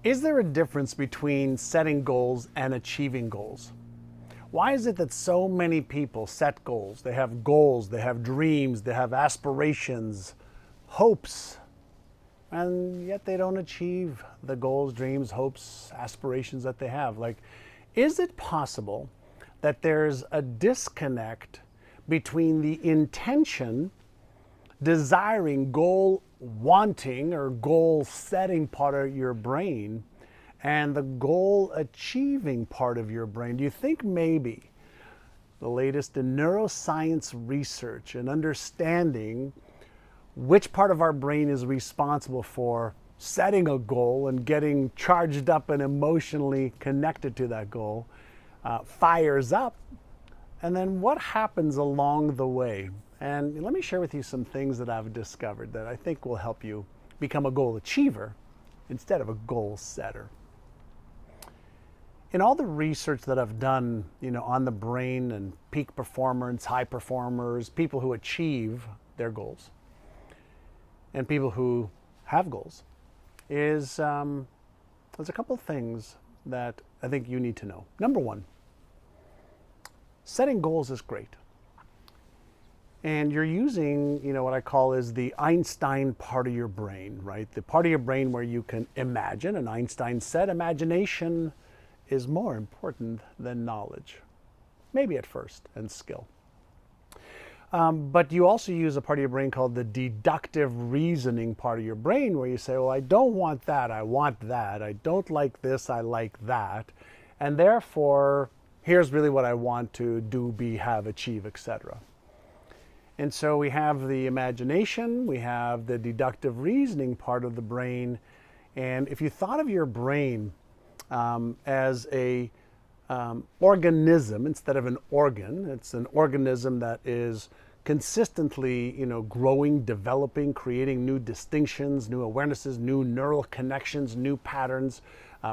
Is there a difference between setting goals and achieving goals? Why is it that so many people set goals? They have dreams, they have aspirations, hopes, and yet they don't achieve the goals, dreams, hopes, aspirations that they have. Is it possible that there's a disconnect between the intention, desiring, goal wanting or goal setting part of your brain and the goal achieving part of your brain? Do you think maybe the latest in neuroscience research and understanding which part of our brain is responsible for setting a goal and getting charged up and emotionally connected to that goal fires up, and then what happens along the way? And let me share with you some things that I've discovered that I think will help you become a goal achiever instead of a goal setter. In all the research that I've done, on the brain and peak performance, high performers, people who achieve their goals, and people who have goals, there's a couple of things that I think you need to know. Number one, setting goals is great. And you're using, what I call is the Einstein part of your brain, right? The part of your brain where you can imagine, and Einstein said imagination is more important than knowledge. Maybe at first, and skill. But you also use a part of your brain called the deductive reasoning part of your brain where you say, well, I don't want that, I want that. I don't like this, I like that. And therefore, here's really what I want to do, be, have, achieve, etc. And so we have the imagination, we have the deductive reasoning part of the brain. And if you thought of your brain as a organism instead of an organ, it's an organism that is consistently, growing, developing, creating new distinctions, new awarenesses, new neural connections, new patterns,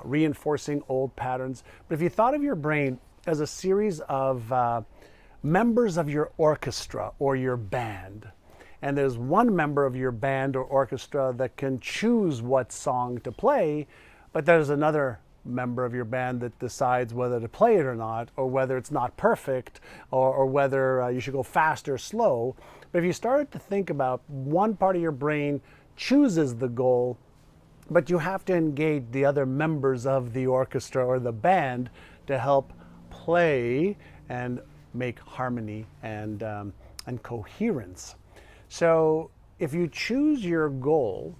reinforcing old patterns. But if you thought of your brain as a series of members of your orchestra or your band, and there's one member of your band or orchestra that can choose what song to play, but there's another member of your band that decides whether to play it or not, or whether it's not perfect, or whether you should go fast or slow. But if you started to think about one part of your brain chooses the goal, but you have to engage the other members of the orchestra or the band to help play and make harmony and coherence. So if you choose your goal,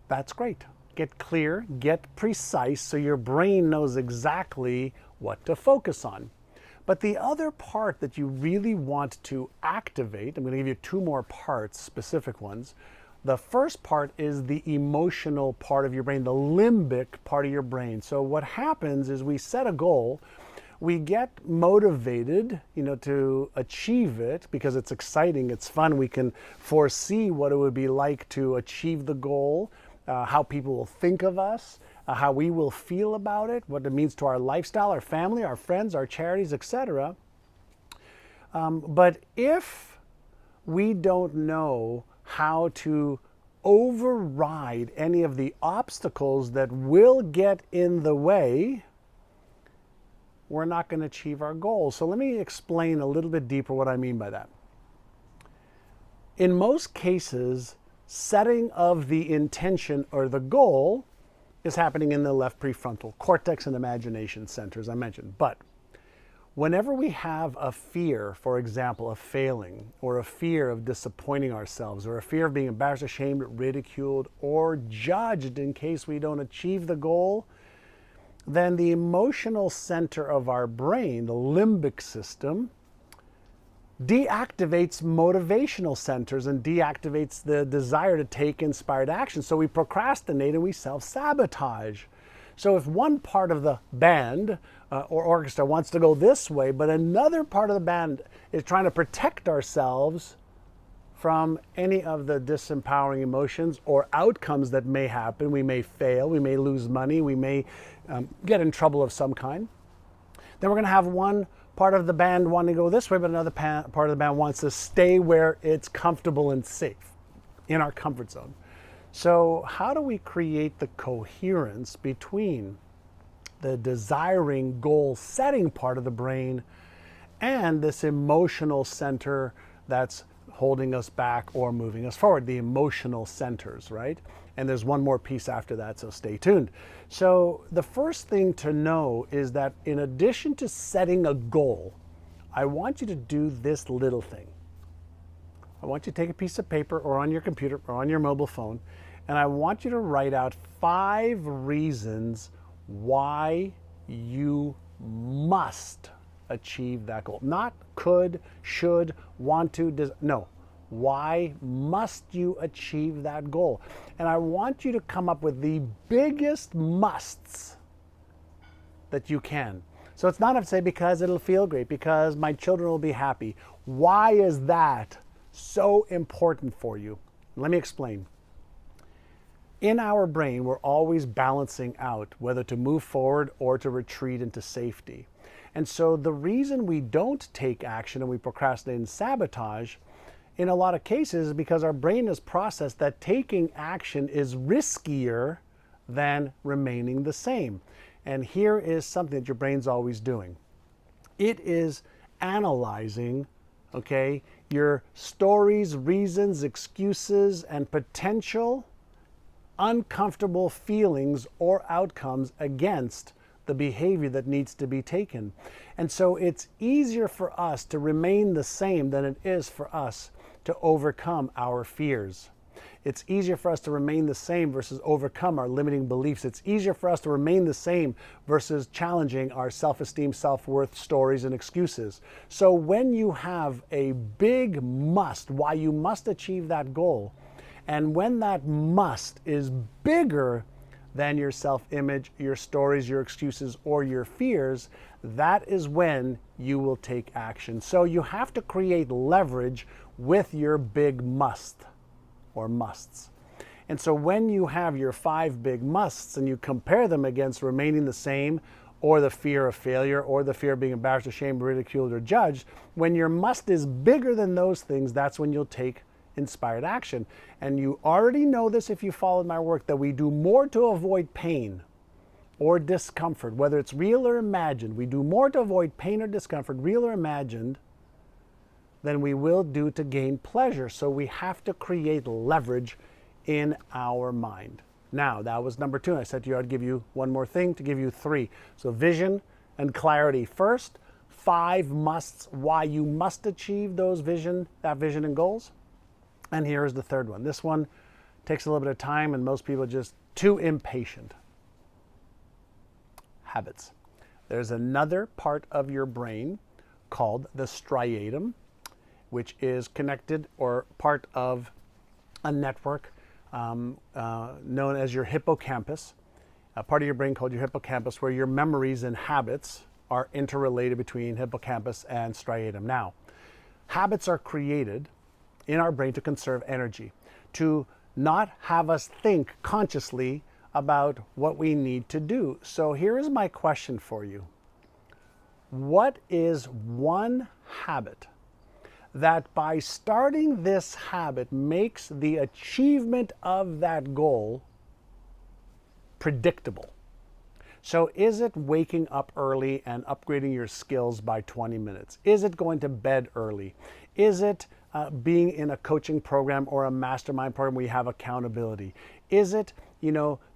that's great. Get clear, get precise, so your brain knows exactly what to focus on. But the other part that you really want to activate, I'm going to give you two more parts, specific ones. The first part is the emotional part of your brain, the limbic part of your brain. So what happens is we set a goal, we get motivated, to achieve it because it's exciting, it's fun. We can foresee what it would be like to achieve the goal, how people will think of us, how we will feel about it, what it means to our lifestyle, our family, our friends, our charities, etc. But if we don't know how to override any of the obstacles that will get in the way, we're not going to achieve our goals. So let me explain a little bit deeper what I mean by that. In most cases, setting of the intention or the goal is happening in the left prefrontal cortex and imagination center, as I mentioned. But whenever we have a fear, for example, of failing, or a fear of disappointing ourselves, or a fear of being embarrassed, ashamed, ridiculed, or judged in case we don't achieve the goal, then the emotional center of our brain, the limbic system, deactivates motivational centers and deactivates the desire to take inspired action. So we procrastinate and we self-sabotage. So if one part of the band or orchestra wants to go this way, but another part of the band is trying to protect ourselves from any of the disempowering emotions or outcomes that may happen, we may fail, we may lose money, we may get in trouble of some kind, then we're going to have one part of the band wanting to go this way, but another part of the band wants to stay where it's comfortable and safe, in our comfort zone. So how do we create the coherence between the desiring goal setting part of the brain and this emotional center that's holding us back or moving us forward, the emotional centers, right? And there's one more piece after that, so stay tuned. So the first thing to know is that in addition to setting a goal, I want you to do this little thing. I want you to take a piece of paper or on your computer or on your mobile phone, and I want you to write out 5 reasons why you must achieve that goal. Not could, should, want to, no. Why must you achieve that goal? And I want you to come up with the biggest musts that you can. So it's not enough to say because it'll feel great, because my children will be happy. Why is that so important for you? Let me explain. In our brain, we're always balancing out whether to move forward or to retreat into safety. And so the reason we don't take action and we procrastinate and sabotage in a lot of cases is because our brain has processed that taking action is riskier than remaining the same. And here is something that your brain's always doing. It is analyzing, okay, your stories, reasons, excuses, and potential uncomfortable feelings or outcomes against the behavior that needs to be taken. And so it's easier for us to remain the same than it is for us to overcome our fears. It's easier for us to remain the same versus overcome our limiting beliefs. It's easier for us to remain the same versus challenging our self-esteem, self-worth stories and excuses. So when you have a big must, why you must achieve that goal, and when that must is bigger than your self-image, your stories, your excuses, or your fears, that is when you will take action. So you have to create leverage with your big must or musts. And so when you have your 5 big musts and you compare them against remaining the same, or the fear of failure, or the fear of being embarrassed, ashamed, ridiculed, or judged, when your must is bigger than those things, that's when you'll take inspired action. And you already know this if you followed my work, that we do more to avoid pain or discomfort, whether it's real or imagined. We do more to avoid pain or discomfort, real or imagined, than we will do to gain pleasure. So we have to create leverage in our mind. Now, that was number 2. And I said to you I'd give you one more thing to give you 3. So vision and clarity first, 5 musts, why you must achieve that vision and goals. And here is the 3rd one. This one takes a little bit of time and most people are just too impatient. Habits. There's another part of your brain called the striatum, which is connected or part of a network known as your hippocampus, a part of your brain called your hippocampus, where your memories and habits are interrelated between hippocampus and striatum. Now, habits are created in our brain to conserve energy, to not have us think consciously about what we need to do. So here is my question for you. What is one habit that by starting this habit makes the achievement of that goal predictable? So is it waking up early and upgrading your skills by 20 minutes? Is it going to bed early? Is it being in a coaching program or a mastermind program where you have accountability? Is it,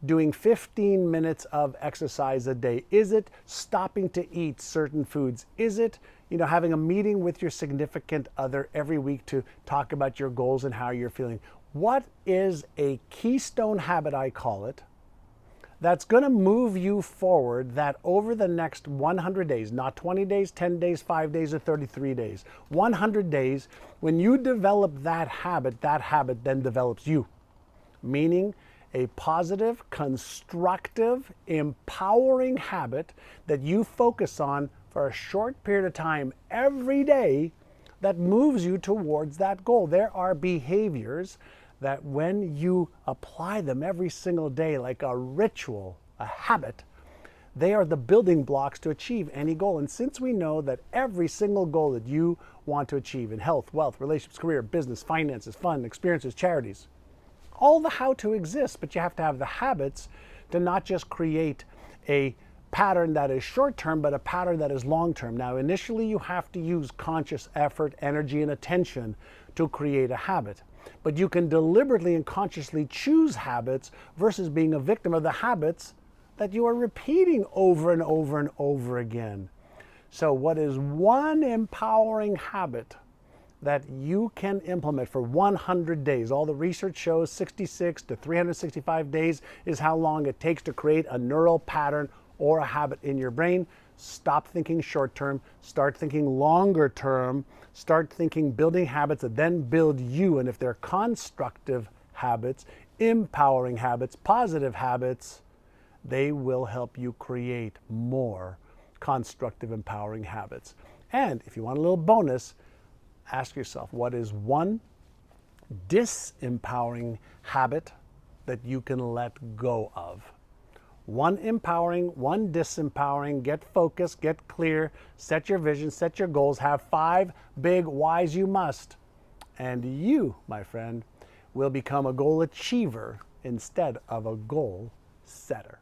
doing 15 minutes of exercise a day? Is it stopping to eat certain foods? Is it, having a meeting with your significant other every week to talk about your goals and how you're feeling? What is a keystone habit, I call it, that's going to move you forward, that over the next 100 days, not 20 days, 10 days, 5 days, or 33 days, 100 days, when you develop that habit then develops you. Meaning a positive, constructive, empowering habit that you focus on for a short period of time every day that moves you towards that goal. There are behaviors that when you apply them every single day like a ritual, a habit, they are the building blocks to achieve any goal. And since we know that every single goal that you want to achieve in health, wealth, relationships, career, business, finances, fun, experiences, charities, All the how-to exists, but you have to have the habits to not just create a pattern that is short-term, but a pattern that is long-term. Now, initially, you have to use conscious effort, energy, and attention to create a habit. But you can deliberately and consciously choose habits versus being a victim of the habits that you are repeating over and over and over again. So what is one empowering habit that you can implement for 100 days? All the research shows 66 to 365 days is how long it takes to create a neural pattern or a habit in your brain. Stop thinking short term, start thinking longer term, start thinking building habits that then build you. And if they're constructive habits, empowering habits, positive habits, they will help you create more constructive, empowering habits. And if you want a little bonus, ask yourself, what is one disempowering habit that you can let go of? One empowering, one disempowering. Get focused, get clear, set your vision, set your goals, have 5 big whys you must. And you, my friend, will become a goal achiever instead of a goal setter.